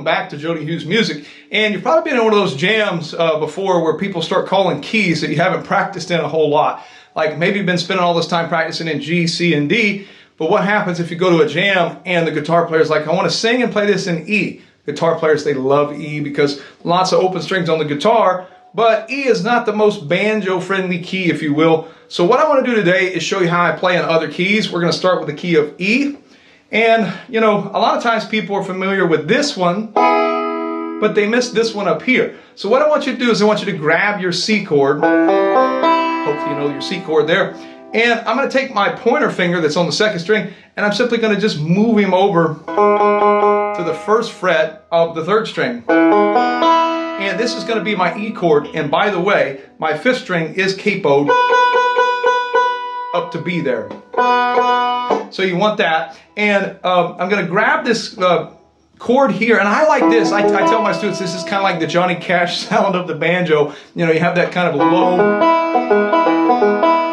welcome back to Jody Hughes Music. And you've probably been in one of those jams before where people start calling keys that you haven't practiced in a whole lot. Like maybe you've been spending all this time practicing in G, C, and D, but what happens if you go to a jam and the guitar player's like, I want to sing and play this in E. Guitar players, they love E because lots of open strings on the guitar, but E is not the most banjo-friendly key, if you will. So what I want to do today is show you how I play in other keys. We're going to start with the key of E. And, you know, a lot of times people are familiar with this one, but they miss this one up here. So what I want you to do is I want you to grab your C chord. Hopefully you know your C chord there. And I'm going to take my pointer finger that's on the second string, and I'm simply going to just move him over to the first fret of the third string. And this is going to be my E chord. And by the way, my fifth string is capoed up to B there. So you want that. And I'm going to grab this chord here. And I like this. I tell my students this is kind of like the Johnny Cash sound of the banjo. You know, you have that kind of low,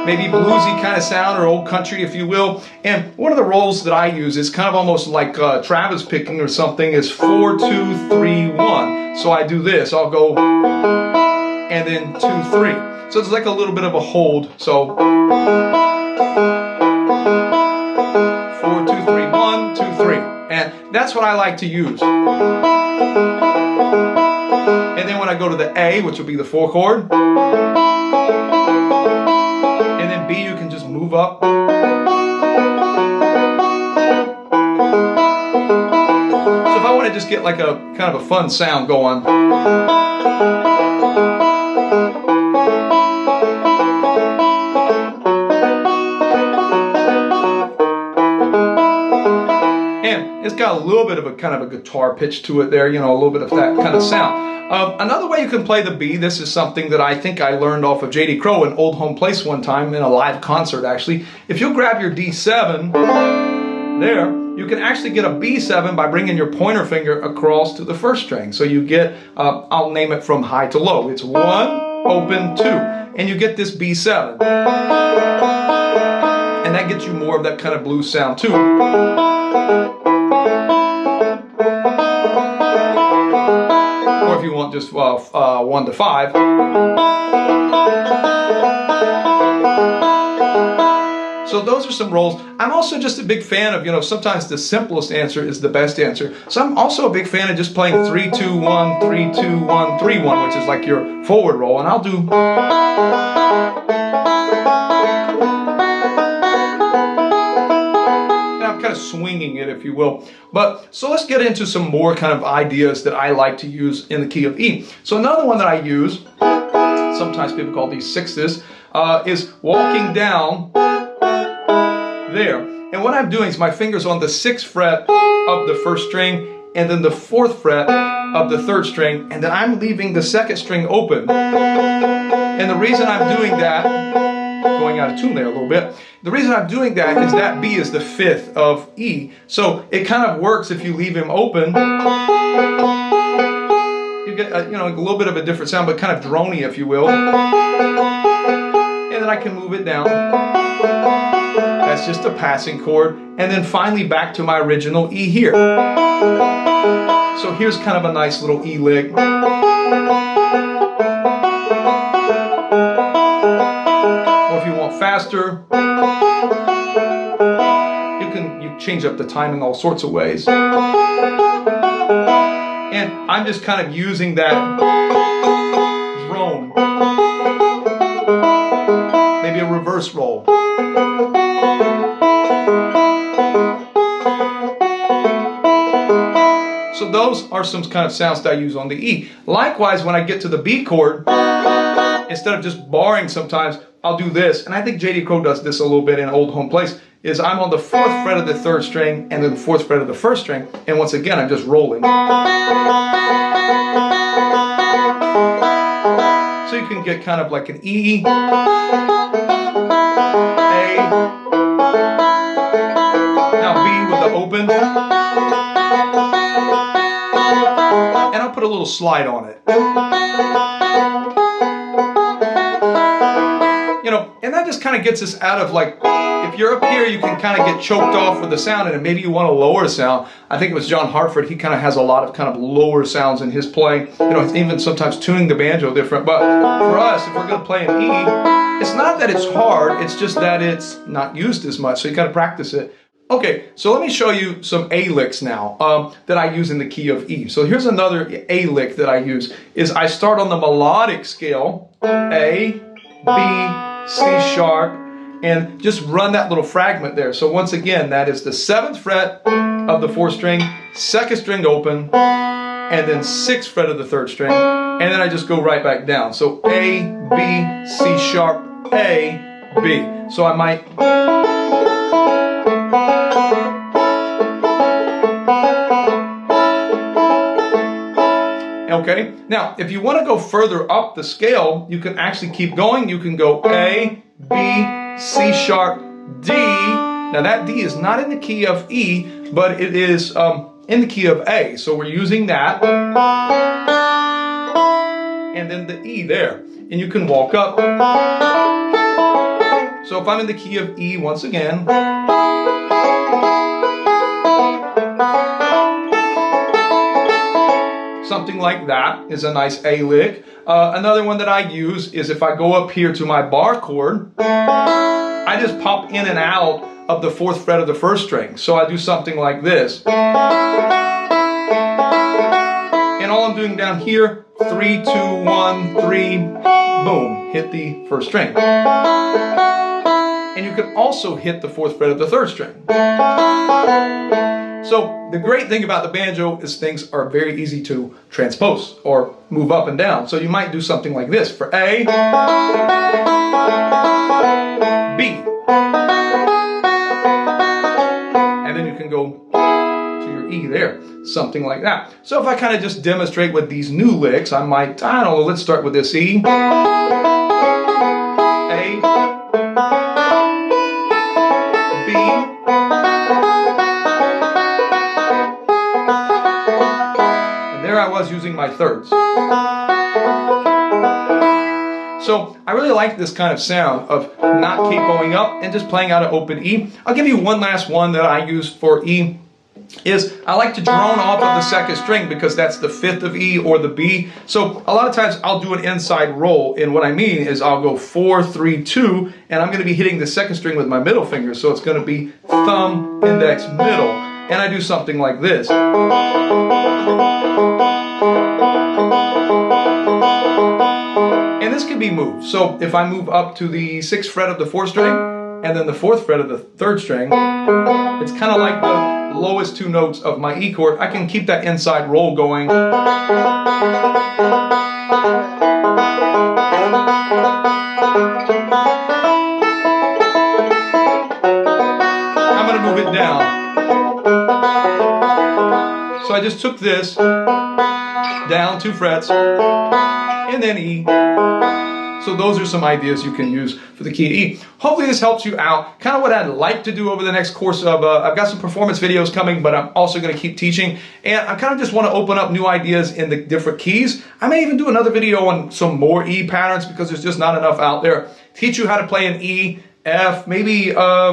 maybe bluesy kind of sound, or old country, if you will. And one of the rolls that I use is kind of almost like Travis picking or something, is 4, 2, 3, 1. So I do this. I'll go and then 2, 3. So it's like a little bit of a hold. So 4, 2, 3, 1, 2, 3. And that's what I like to use. And then when I go to the A, which will be the 4 chord, and then B, you can just move up. So if I want to just get like a kind of a fun sound going. And it's got a little bit of a kind of a guitar pitch to it there, you know, a little bit of that kind of sound. Another way you can play the B, this is something that I think I learned off of J.D. Crowe in Old Home Place one time in a live concert actually. If you'll grab your D7 there, you can actually get a B7 by bringing your pointer finger across to the first string. So you get, I'll name it from high to low. It's 1, open, 2, and you get this B7. And that gets you more of that kind of blues sound too. Or if you want just 1 to 5. So those are some rolls. I'm also just a big fan of, you know, sometimes the simplest answer is the best answer. So I'm also a big fan of just playing 3, 2, 1, 3, 2, 1, 3, 1, which is like your forward roll. And I'll do... swinging it, if you will. But so let's get into some more kind of ideas that I like to use in the key of E. So another one that I use, sometimes people call these sixths, is walking down there. And what I'm doing is my finger's on the 6th fret of the first string, and then the 4th fret of the 3rd string, and then I'm leaving the 2nd string open. And the reason I'm doing that, going out of tune there a little bit. The reason I'm doing that is that B is the 5th of E. So it kind of works if you leave him open. You get you know, a little bit of a different sound, but kind of drony, if you will. And then I can move it down. That's just a passing chord. And then finally back to my original E here. So here's kind of a nice little E lick. Faster, you change up the timing all sorts of ways. And I'm just kind of using that drone, maybe a reverse roll. So those are some kind of sounds that I use on the E. Likewise, when I get to the B chord, instead of just barring sometimes, I'll do this, and I think J.D. Crowe does this a little bit in Old Home Place, is I'm on the 4th fret of the 3rd string and then the 4th fret of the 1st string, and once again I'm just rolling. So you can get kind of like an E, A, now B with the open, and I'll put a little slide on it. You know, and that just kind of gets us out of, like, if you're up here, you can kind of get choked off with the sound, and maybe you want a lower sound. I think it was John Hartford. He kind of has a lot of kind of lower sounds in his playing. You know, even sometimes tuning the banjo different. But for us, if we're going to play an E, it's not that it's hard. It's just that it's not used as much. So you got to practice it. Okay, so let me show you some A licks now that I use in the key of E. So here's another A lick that I use. Is I start on the melodic scale, A, B, C sharp, and just run that little fragment there. So once again, that is the 7th fret of the 4th string, 2nd string open, and then 6th fret of the 3rd string, and then I just go right back down. So A, B, C sharp, A, B. So I might... Okay, now if you want to go further up the scale, you can actually keep going. You can go A, B, C sharp, D. Now that D is not in the key of E, but it is in the key of A. So we're using that. And then the E there. And you can walk up. So if I'm in the key of E once again. Something like that is a nice A lick. Another one that I use is if I go up here to my bar chord, I just pop in and out of the 4th fret of the 1st string. So I do something like this. And all I'm doing down here, 3, 2, 1, 3, boom, hit the 1st string. And you can also hit the 4th fret of the 3rd string. So the great thing about the banjo is things are very easy to transpose or move up and down. So you might do something like this for A, B, and then you can go to your E there, something like that. So if I kind of just demonstrate with these new licks, I might, I don't know, let's start with this E, A, B, I was using my thirds. So I really like this kind of sound of not capoing up and just playing out an open E. I'll give you one last one that I use for E. Is I like to drone off of the 2nd string because that's the 5th of E or the B. So a lot of times I'll do an inside roll, and what I mean is I'll go 4, 3, 2, and I'm going to be hitting the 2nd string with my middle finger. So it's going to be thumb, index, middle, and I do something like this. And this can be moved. So if I move up to the 6th fret of the 4th string and then the 4th fret of the 3rd string, it's kind of like the lowest 2 notes of my E chord. I can keep that inside roll going. I'm going to move it down. So I just took this down 2 frets and then E. So those are some ideas you can use for the key to E. Hopefully this helps you out. Kind of what I'd like to do over the next course of, I've got some performance videos coming, but I'm also going to keep teaching. And I kind of just want to open up new ideas in the different keys. I may even do another video on some more E patterns because there's just not enough out there. Teach you how to play an E, F, maybe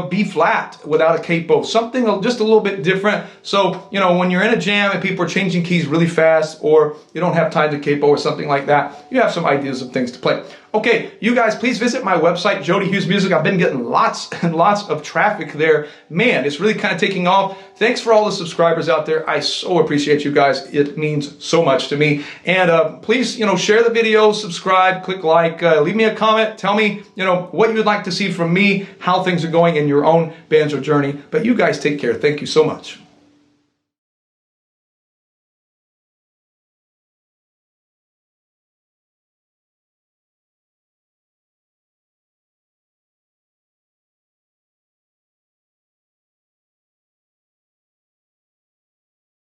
B flat without a capo, something just a little bit different. So, you know, when you're in a jam and people are changing keys really fast, or you don't have time to capo or something like that, you have some ideas of things to play. Okay, you guys, please visit my website, Jody Hughes Music. I've been getting lots and lots of traffic there. Man, it's really kind of taking off. Thanks for all the subscribers out there. I so appreciate you guys. It means so much to me. And please, you know, share the video, subscribe, click like, leave me a comment. Tell me, you know, what you would like to see from me, how things are going in your own banjo journey. But you guys take care. Thank you so much.